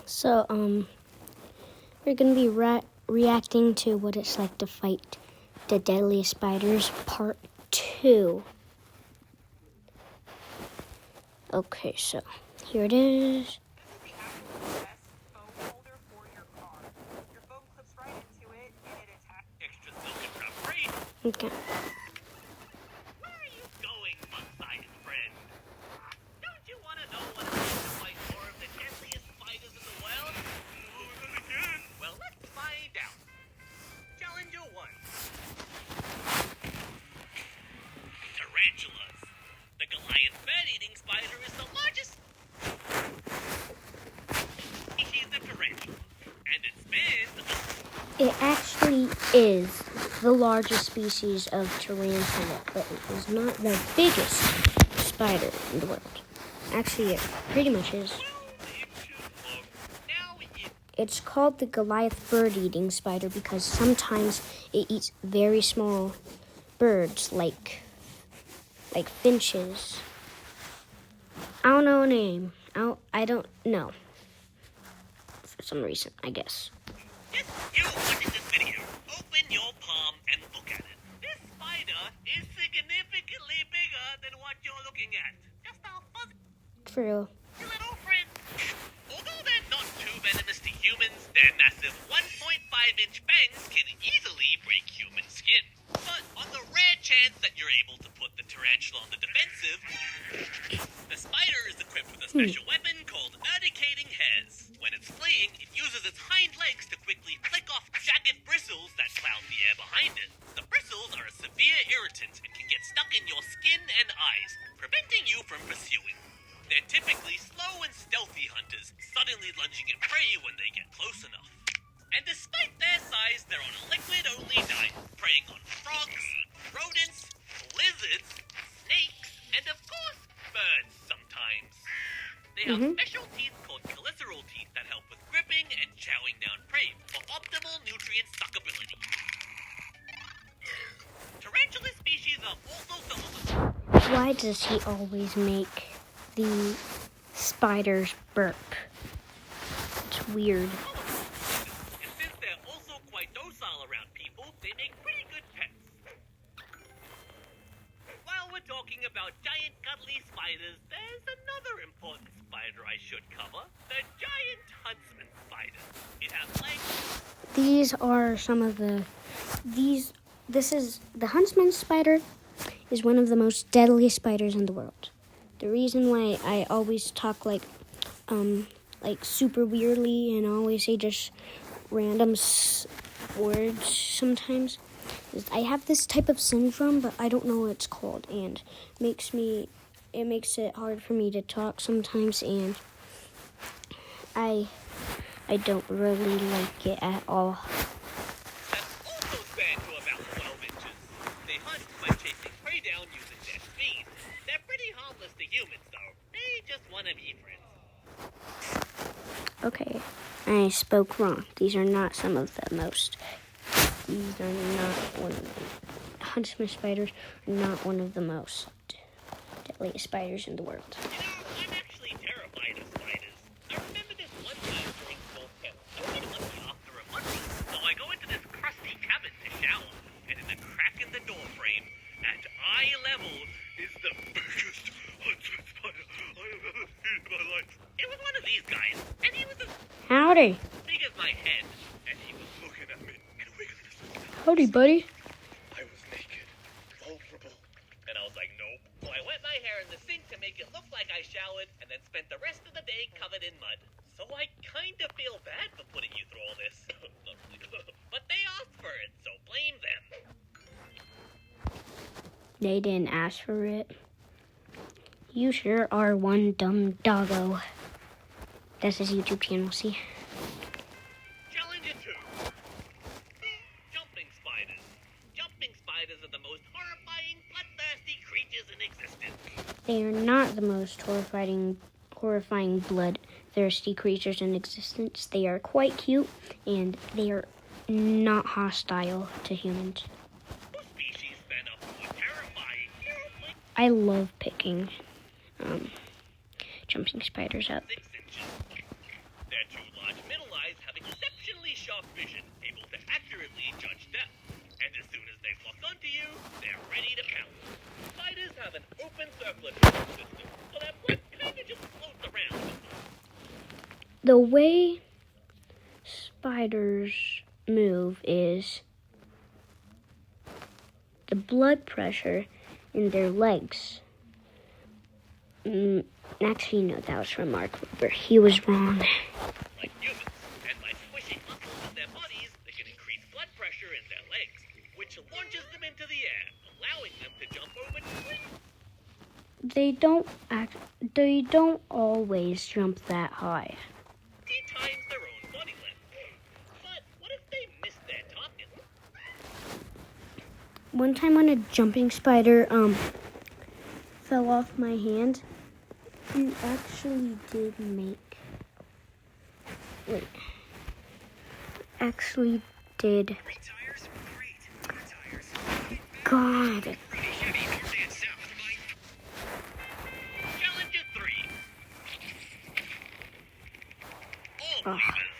So, we're gonna be reacting to what it's like to fight the deadliest spiders, part 2. Okay, so here it is. Okay. Where are you going, bug-sized friend? Don't you want to know what it's like to fight more of the deadliest spiders in the world? Well, let's find out. Challenger 1. Tarantulas. The Goliath bird-eating spider is the largest species of tarantula, and it spins. It actually is the largest species of tarantula, but it is not the biggest spider in the world. Actually, it pretty much is. It's called the Goliath bird-eating spider because sometimes it eats very small birds like finches. I don't know a name. I don't know. For some reason, I guess. If you're watching this video, open your palm and look at it. This spider is significantly bigger than what you're looking at. Just a fuzzy True. little friend. Although they're not too venomous to humans, their massive 1.5-inch fangs can easily break human skin. But on the rare chance that you're able to put the tarantula on the defensive, the spider is equipped with a special weapon called urticating hairs. When it's fleeing, it uses its hind legs to quickly flick off jagged bristles that cloud the air behind it. The bristles are a severe irritant and can get stuck in your skin and eyes, preventing you from pursuing. They're typically slow and stealthy hunters, suddenly lunging at prey when they get close enough. And despite their size, they're on a liquid-only diet, preying on frogs, rodents, lizards, snakes, and of course, birds sometimes. They have special teeth called cheliceraal teeth that help with gripping and chowing down prey for optimal nutrient suckability. Tarantula species are also some of the... Why does he always make the spiders burp? It's weird. And since they're also quite docile around people, they make pretty good pets. While we're talking about giant cuddly spiders, there's another important spider I should cover. The giant huntsman spider. It has legs. These are some of the... This is... The huntsman spider is one of the most deadliest spiders in the world. The reason why I always talk like super weirdly and always say just random words sometimes is I have this type of syndrome, but I don't know what it's called, and it makes it hard for me to talk sometimes, and I don't really like it at all. That also span to about 12 inches. They hunt by chasing prey down using their speed. They're pretty harmless to humans, though. They just want to be friends. Okay, I spoke wrong. These are not some of the most. These are not one of the... Huntsman spiders are not one of the most deadliest spiders in the world. You know, I'm actually terrified of spiders. I remember this one time during school camp. I was getting lucky after a mushroom, so I go into this crusty cabin to shower, and in the crack in the door frame, at eye level, is the biggest huntsman spider I have ever seen in my life. It was one of these guys, and he was as Howdy. big as my head, and he was looking at me and wiggling his little mouth. Howdy, buddy. I was naked, vulnerable, and I was like, nope. So I wet my hair in the sink to make it look like I showered, and then spent the rest of the day covered in mud. So I kind of feel bad for putting you through all this. Not really. But they asked for it, so blame them. They didn't ask for it. You sure are one dumb doggo. That's his YouTube channel, see? Challenger 2. Jumping spiders. Jumping spiders are the most horrifying, bloodthirsty creatures in existence. They are not the most horrifying bloodthirsty creatures in existence. They are quite cute, and they are not hostile to humans. Most species span up to a terrifying 0.6 I love picking jumping spiders up. inches. They're too exceptionally sharp vision, able to accurately judge depth. And as soon as they've locked onto you, they're ready to pounce. Spiders have an open circulatory system, so that blood kind of just floats around. The way spiders move is the blood pressure in their legs. Actually, no, that was from Mark Weber. He was wrong. Like humans, and by squishing muscles in their bodies, they can increase blood pressure in their legs, which launches them into the air, allowing them to jump over trees. They don't always jump that high. 10 times their own body length. But what if they miss their target? One time when a jumping spider fell off my hand, you actually did make... Wait. Actually did... God. Challenger 3. Orb Ugh. weavers.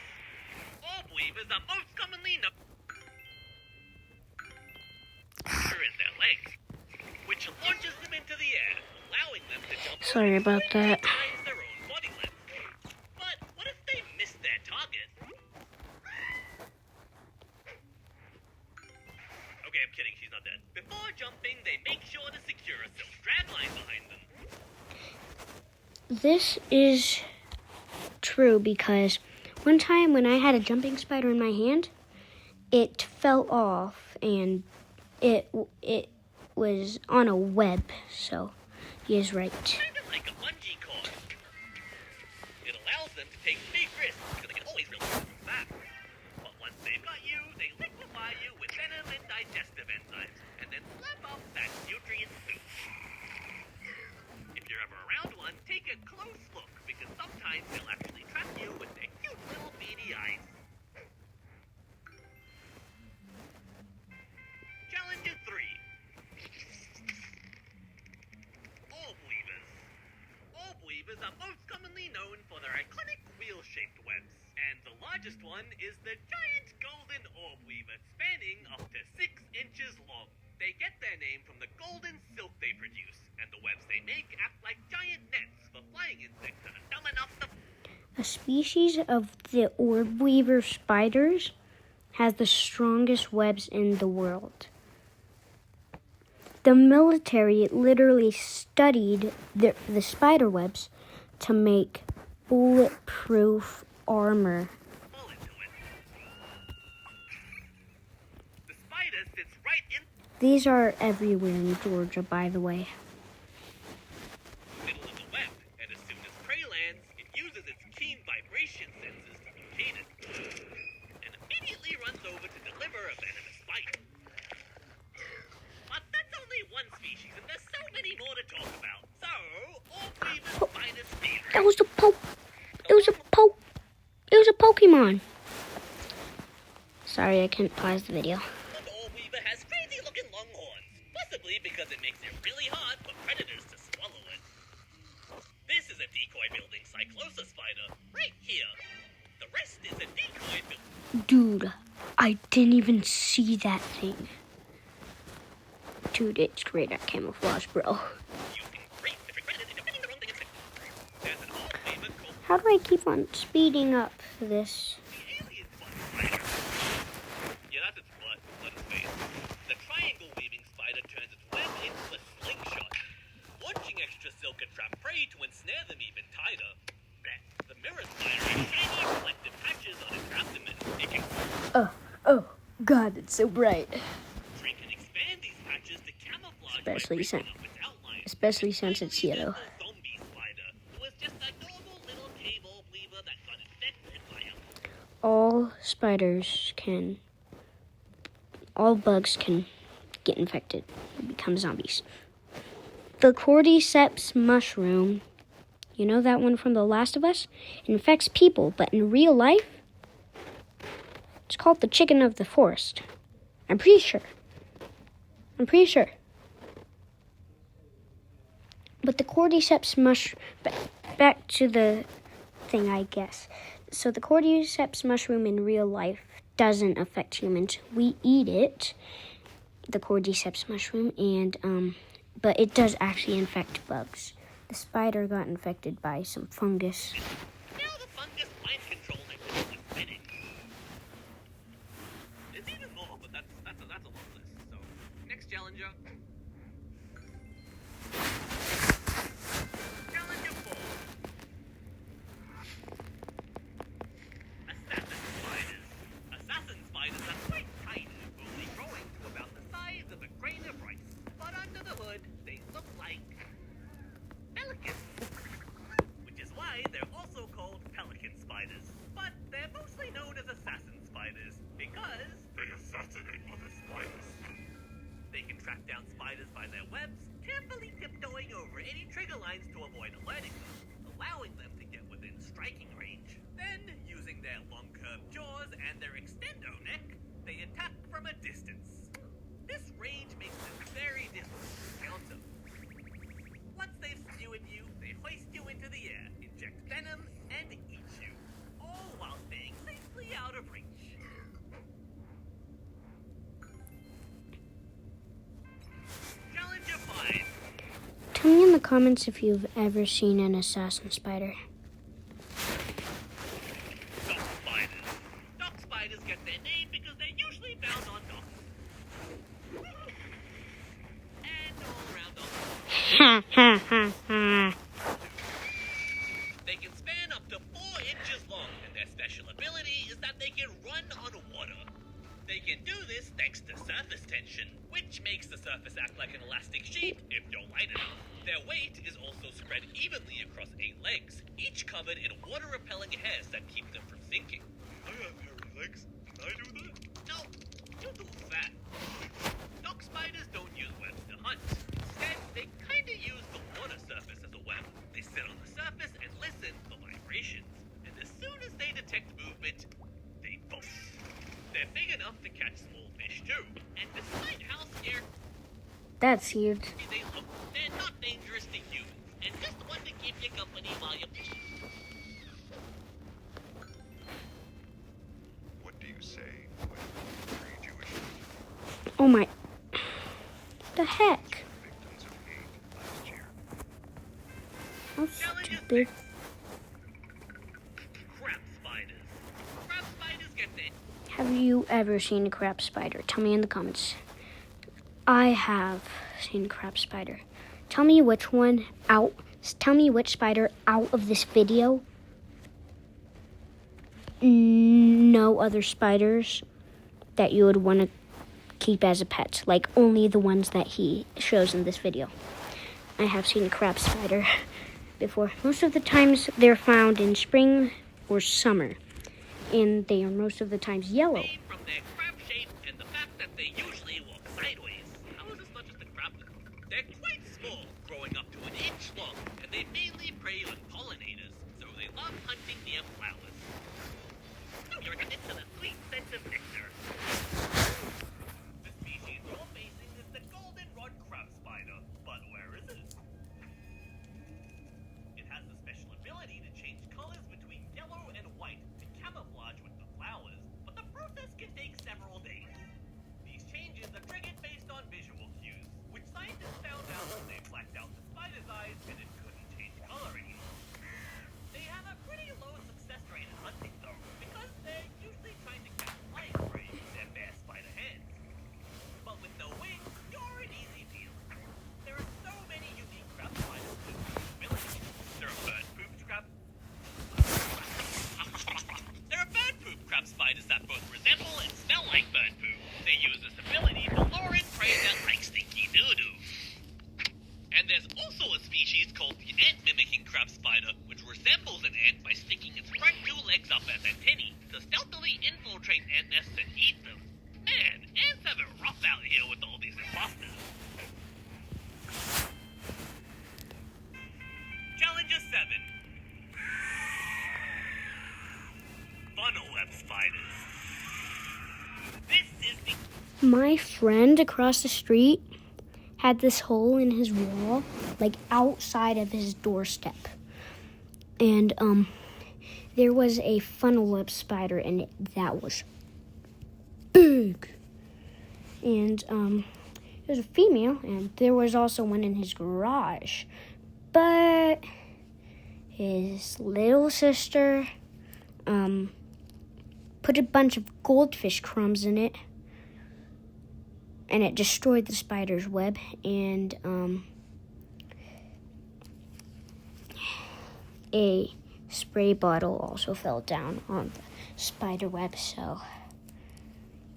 Orb weavers are most commonly known in their legs, which launches them into the air, allowing them to jump Sorry about 20 that. times their own body length. But what if they miss their target? Okay, I'm kidding, she's not dead. Before jumping, they make sure to secure a silk dragline behind them. This is true because one time when I had a jumping spider in my hand, it fell off and it was on a web, so he is right. Kind of like a bungee cord. It allows them to take big risks because they can always really move back. But once they've got you, they liquefy you with venom and digestive enzymes, and then slap off that nutrient soup. If you're ever around one, take a close look because sometimes they'll actually trap you with their cute little beady eyes. Challenger 3. Orb weavers. Orb weavers are most commonly known for their iconic wheel-shaped webs, and the largest one is the giant golden orb weaver, spanning up to 6 inches long. They get their name from the golden silk they produce, and the webs they make act like giant nets for flying insects that are dumb enough to... A species of the orb weaver spiders has the strongest webs in the world. The military literally studied the spider webs to make bulletproof armor. fall into it. The spider sits right in These are everywhere in Georgia, by the way. the middle of the web, and as soon as prey lands, it uses its keen vibration senses to locate it, and immediately runs over to deliver a venomous bite. But that's only one species, and there's so many more to talk about. So, orb weavers' finest favorite. That was a Pokemon. Sorry, I couldn't pause the video. The orb weaver has crazy-looking long horns, possibly because it makes it really hard for predators to swallow it. This is a decoy-building Cyclosa spider, right here. The rest is a decoy building. Dude, I didn't even see that thing. Dude, it's great at camouflage, bro. Using great different predators and defending their own thing instead. There's an orb weaver called How do I keep on speeding up this? the alien blood spider. Yeah, that's its blood. Let its face. The triangle-weaving spider turns its web into a slingshot, launching extra silk and trap prey to ensnare them even tighter. The mirror spider has shiny reflective patches on its abdomen. It can Oh, God, it's so bright. shrink and expand these patches to camouflage Especially by since- breaking up its outline. Especially since it's Finally, yellow. there's the zombie spider, who is just a normal little cave orb weaver that got infected by a All bugs can get infected and become zombies. The cordyceps mushroom, you know that one from The Last of Us? It infects people, but in real life, it's called the chicken of the forest. I'm pretty sure. But the cordyceps mushroom, back to the thing, I guess. So the cordyceps mushroom in real life doesn't affect humans. We eat it, the cordyceps mushroom, and but it does actually infect bugs. The spider got infected by some fungus. Now the fungus mind control is pathetic. There's even more, but that's a long list. So, next challenger. Challenger 4. Assassin spiders. Assassin spiders are quite tiny, only growing to about the size of a grain of rice. But under the hood, they look like pelicans. Which is why they're also called pelican spiders. But they're mostly known as assassin spiders because they assassinate other spiders. They can track down spiders by their webs, carefully tiptoeing over any trigger lines to avoid alerting them, allowing them to get within striking range. Then, using their long curved jaws and their extendo neck, they attack from a distance. This range makes them very difficult to counter. Once they've skewered you, they hoist you into the air, inject venom, and eat you, all while staying safely out of reach. Challenger 5. Tell me in the comments if you've ever seen an assassin spider. Dock spiders. Dock spiders get their name because they're usually found on docks. And all around docks. Ha ha ha ha. They can span up to 4 inches long, and their special ability is that they can run on water. They can do this thanks to surface tension, which makes the surface act like an elastic sheet if you're light enough. Their weight is also spread evenly across 8 legs, each covered in water-repelling hairs that keep them from sinking. I have hairy legs. Can I do that? No, you do that. Dock spiders don't use webs to hunt. Instead, they kinda use the water surface as a web. They sit on the surface and listen for vibrations. And as soon as they detect movement, they bolt. They're big enough to catch small fish too. And despite how scary That's huge. they look, they're not dangerous to humans. And just want to keep you company while you fish. What do you say when three Jewish Oh my. The heck? victims of hate last year? How Challenger stupid. 6. Crab spiders. Crab spiders get their Have you ever seen a crab spider? Tell me in the comments. I have seen a crab spider. Tell me which one out. Tell me which spider out of this video. No other spiders that you would want to keep as a pet. Like only the ones that he shows in this video. I have seen a crab spider before. Most of the times they're found in spring or summer. And they are most of the times yellow. name from their crab shape and the fact that they usually walk sideways. How is this not just a crab? They're quite small, growing up to an inch long, and they mainly prey on pollinators, so they love hunting near flowers. So you're into the sweet scent of nectar. The species you're facing is the goldenrod crab spider, but where is it? It has the special ability to change colors between yellow and white to camouflage with the flowers, but the process can take several days. These changes are triggered based on visual cues, which scientists found out when they blacked out the spider's eyes and it couldn't change color anymore. They have a pretty low success rate in hunting though, because they're usually trying to catch flying prey with their bare spider hands. But with no wings, you're an easy deal. There are so many unique crab spiders with these abilities. There are bird poop crab. There are bird poop crab spiders that both resemble and smell like bird poop. They use this ability to lure in prey that like stinky doo-doo. And there's also a species called the ant-mimicking crab spider, which resembles an ant by sticking its front 2 legs up as antennae to stealthily infiltrate ant nests and eat them. Man, ants have it rough out here with all these imposters. Challenger 7. Funnel web spiders. This is the My friend across the street had this hole in his wall, like outside of his doorstep. And there was a funnel web spider, and that was big. And it was a female, and there was also one in his garage. But his little sister put a bunch of goldfish crumbs in it, and it destroyed the spider's web. And a spray bottle also fell down on the spider web. So,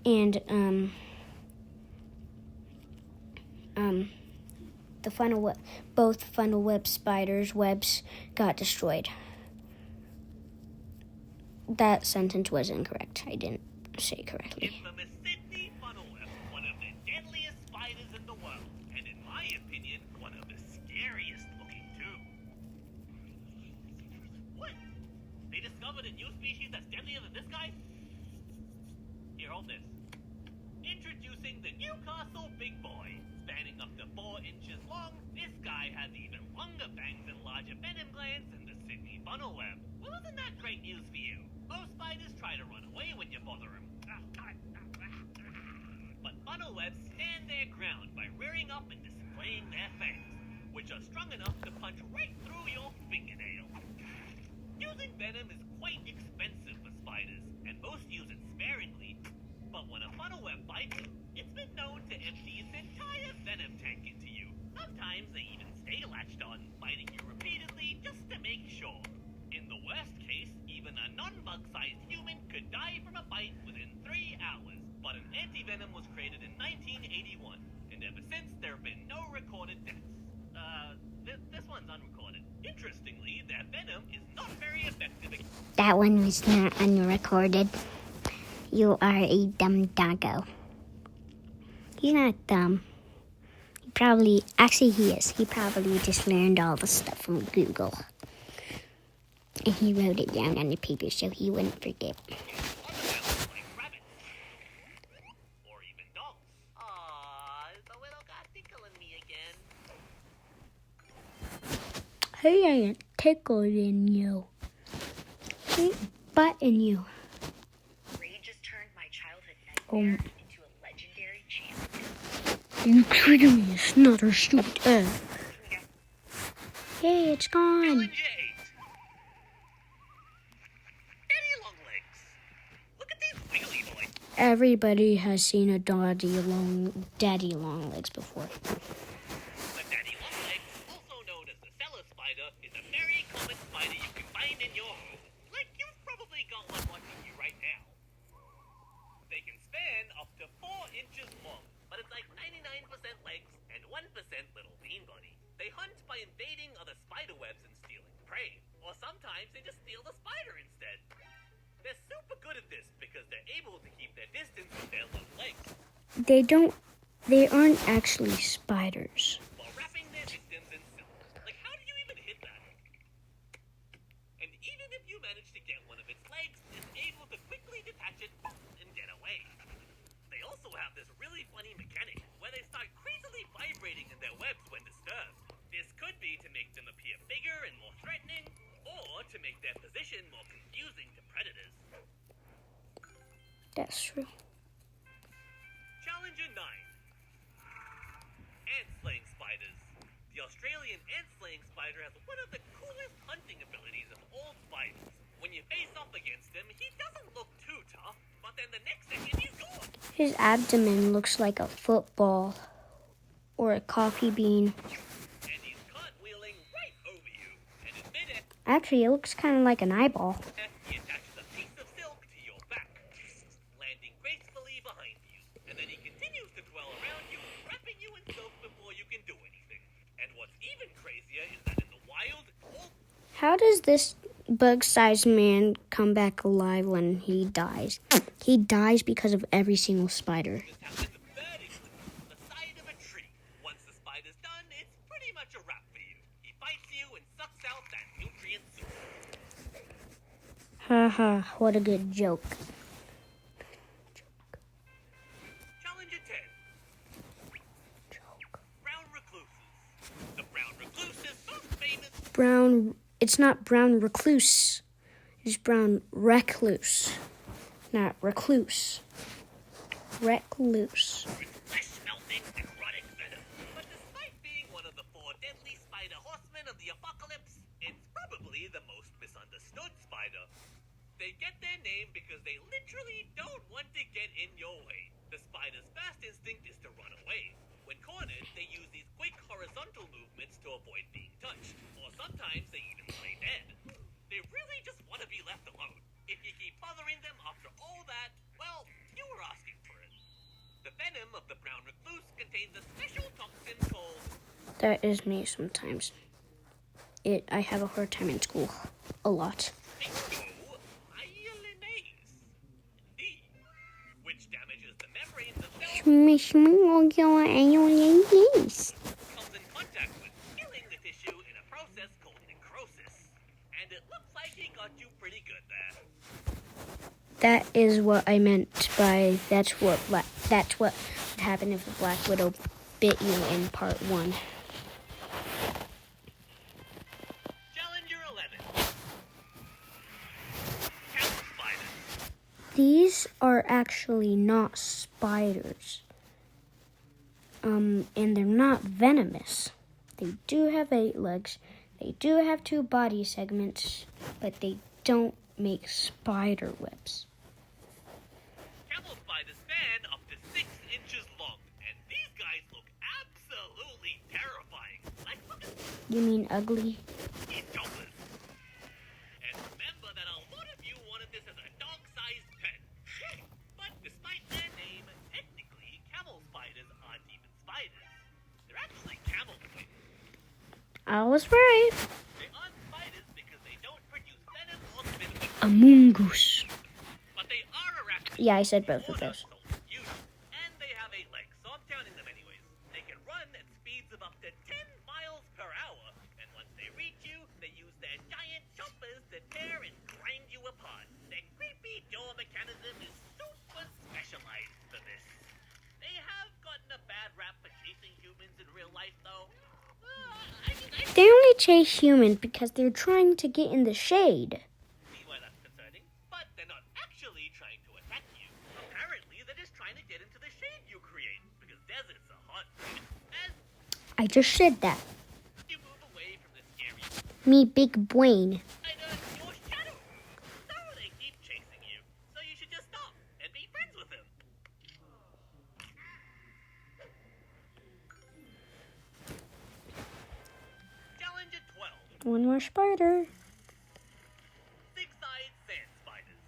and both funnel web spiders' webs got destroyed. That sentence was incorrect. I didn't say it correctly. Infamous Sydney funnelweb, one of the deadliest spiders in the world, and in my opinion, one of the scariest looking too. What? They discovered a new species that's deadlier than this guy? Here, hold this. Introducing the Newcastle Big Boy. Spanning up to 4 inches long, this guy has even longer fangs and larger venom glands than the Sydney funnelweb. Well, isn't that great news for you? Most spiders try to run away when you bother them. But funnelwebs stand their ground by rearing up and displaying their fangs, which are strong enough to punch right through your fingernail. Using venom is quite expensive for spiders, and most use it sparingly. But when a funnelweb bites, it's been known to empty its entire venom tank into you. Sometimes they even stay latched on, biting you repeatedly just to make sure. In the worst case, even a non-bug-sized human could die from a bite within 3 hours. But an antivenom was created in 1981, and ever since there have been no recorded deaths. This one's unrecorded. Interestingly, their venom is not very effective. That one was not unrecorded. You are a dumb doggo. He's not dumb. He is. He probably just learned all the stuff from Google. And he wrote it down on the paper so he wouldn't forget. Like rabbits. Or even dogs. Aww, the little guy tickling me again. He ain't tickling you. He ain't butting you. Ray just turned my childhood nightmare into a legendary champion. You treating me as another stupid Hey, it's gone. Challenge 8. Daddy long legs. Look at these wiggly boys. Everybody has seen a daddy long legs before. The daddy long legs, also known as the cellar spider, is a very common spider you can find in your home. Like you've probably got one watching you right now. They can span up to 4 inches long, but it's like 99% legs and 1% little bean body. They hunt by invading other spider webs and stealing prey, or sometimes they just steal the spider instead. They're super good at this because they're able to keep their distance with their long legs, They aren't actually spiders. while wrapping their victims in silk. Like, how do you even hit that? And even if you manage to get one of its legs, it's able to quickly detach it and get away. They also have this really funny mechanic where they start crazily vibrating in their webs when disturbed. This could be to make them appear bigger and more threatening, or to make their position more confusing to predators. That's true. Challenger 9. Ant-slaying spiders. The Australian ant-slaying spider has one of the coolest hunting abilities of all spiders. When you face off against him, he doesn't look too tough, but then the next second he's gone. His abdomen looks like a football or a coffee bean. And he's cartwheeling right over you. And in mid-air, Actually, it looks kind of like an eyeball. he attaches a piece of silk to your back, landing gracefully behind you. And then he continues to twirl around you, wrapping you in silk before you can do anything. And what's even crazier is that in the wild, all How does this bug-sized man come back alive when he dies? He dies because of every single spider. this happens vertically on the side of a tree. Once the spider's done, it's pretty much a wrap for you. He bites you and sucks out that nutrient soup. Haha, what a good joke. Challenger 10. Brown recluses. The brown recluse is most famous. It's not brown recluse. is brown recluse. Not recluse. Recluse. Flesh-melting necrotic venom. But despite being one of the 4 deadly spider horsemen of the apocalypse, it's probably the most misunderstood spider. They get their name because they literally don't want to get in your way. The spider's first instinct is to run away. When cornered, they use these quick horizontal movements to avoid being touched, or sometimes they even play dead. They really just want to be left alone. If you keep bothering them after all that, well, you were asking for it. The venom of the brown recluse contains a special toxin called... That is me sometimes. I have a hard time in school. A lot. Hyalinase D, which damages the membranes of cells, Yes. comes in contact with, killing the tissue in a process called necrosis. And it looks like he got you pretty good there. That is what I meant by that's what would happen if the Black Widow bit you in part 1. Challenger 11. Camel spiders. These are actually not spiders. And they're not venomous. They do have 8 legs. They do have 2 body segments, but they don't make spider webs. Camel spiders span up to 6 inches long, and these guys look absolutely terrifying. Like, look at You mean ugly? these jobless. And remember that a lot of you wanted this as a dog-sized pet. But despite their name, technically, camel spiders aren't even spiders. They're actually camel twins. I was right. They aren't spiders because they don't produce venom or spin webs, A mongoose. but they are arachnids. Yeah, I said both of those. And they have 8 legs, so I'm counting them anyways. They can run at speeds of up to 10 miles per hour, and once they reach you, they use their giant chompers to tear and grind you apart. Their creepy jaw mechanism is super specialized for this. They have gotten a bad rap for chasing humans in real life, though. They only chase humans because they're trying to get in the shade. See why that's concerning, but they're not actually trying to attack you. Apparently, they're just trying to get into the shade you create, because deserts are hot. As I just said that. you move away from the scary Me big brain. spider, your shadow. So they keep chasing you, so you should just stop and be friends with them. Challenge at 12. One more spider. Six-eyed sand spiders.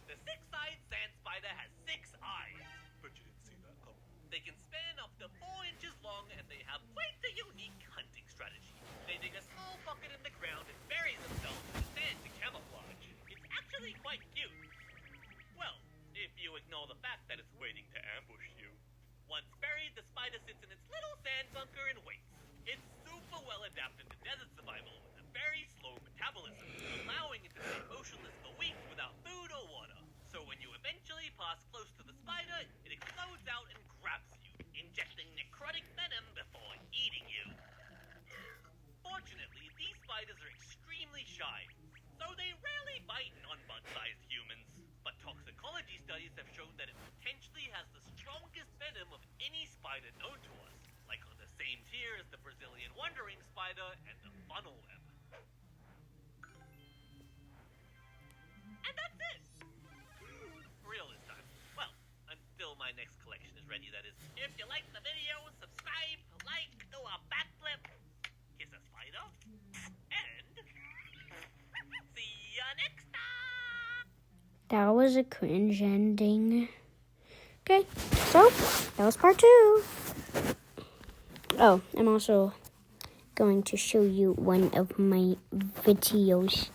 The six-eyed sand spider has 6 eyes. But you didn't see that coming. They can span up to 4 inches long, and they have quite a unique hunting strategy. They dig a small bucket in the ground and bury themselves in the sand to camouflage. It's actually quite cute. Well, if you ignore the fact that it's waiting to ambush you. Once buried, the spider sits in its little sand bunker and waits. It's super well adapted to desert survival with a very slow metabolism, allowing it to stay motionless for weeks without food or water. So when you eventually pass close to the spider, it explodes out and grabs you, injecting necrotic venom before eating you. Fortunately, these spiders are extremely shy, so they rarely bite non-bug-sized humans. But toxicology studies have shown that it potentially has the strongest venom of any spider known to us, like on the same tier as the Brazilian wandering spider and the funnel web. And that's it! For real this time. Well, until my next collection is ready, that is. If you like the video, subscribe, like, do a backflip, kiss a spider, and see ya next time! That was a cringe ending. Okay, so that was part 2. Oh, I'm also going to show you one of my videos.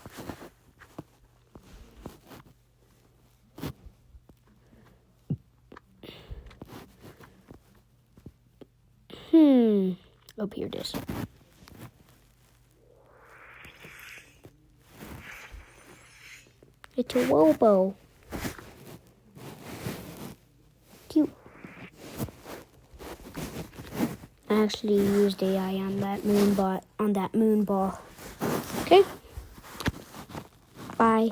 Oh, here it is. It's a Wobo. Cute. I actually used AI on that moon ball. Okay. Bye.